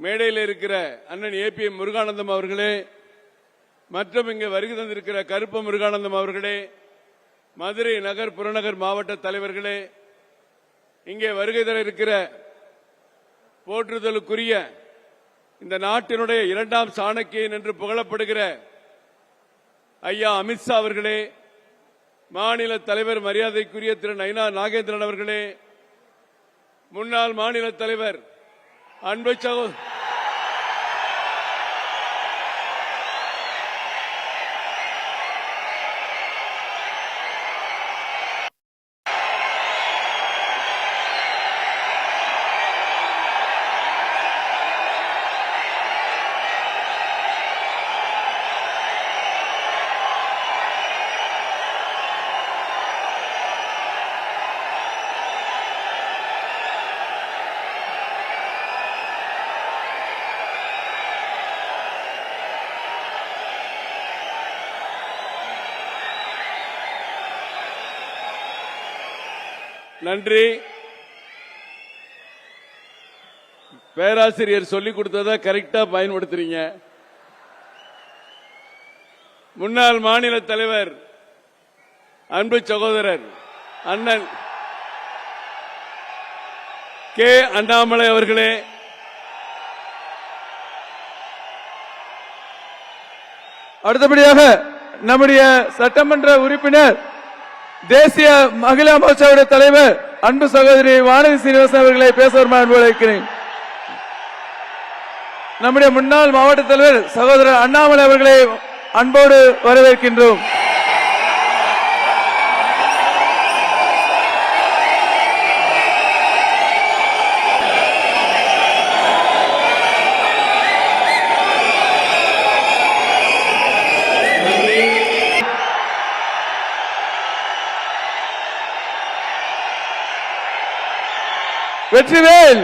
மேடையில் இருக்கிற அண்ணன் ஏபிஎம் முருகானந்தம் அவர்களே, மற்றும் இங்கே வருகை தந்திருக்கிற கருப்ப முருகானந்தம் அவர்களே, மதுரை நகர் புறநகர் மாவட்ட தலைவர்களே, இங்கே வருகை தர இருக்கிற போற்றுதலுக்குரிய இந்த நாட்டினுடைய இரண்டாம் சாணக்கியன் என்று புகழப்படுகிற ஐயா அமித்ஷா அவர்களே, மாநில தலைவர் மரியாதைக்குரிய திரு நயினா நாகேந்திரன் அவர்களே, முன்னாள் மாநில தலைவர் அன்பு சகோதரர் நன்றி. பேராசிரியர் சொல்லிக் கொடுத்ததை கரெக்டா பயன்படுத்துறீங்க. முன்னாள் மாநில தலைவர் அன்பு சகோதரர் அண்ணன் கே அண்ணாமலை அவர்களே, அடுத்தபடியாக நம்முடைய சட்டமன்ற உறுப்பினர் தேசிய மகிழா மோர்ச்சாவுடைய தலைவர் அன்பு சகோதரி வானதி சீனிவாசன் அவர்களை பேச வருமாறு நம்முடைய முன்னாள் மாவட்ட தலைவர் சகோதரர் அண்ணாமலை அவர்களை அன்போடு வரவேற்கின்றோம். வெற்றிவேல்.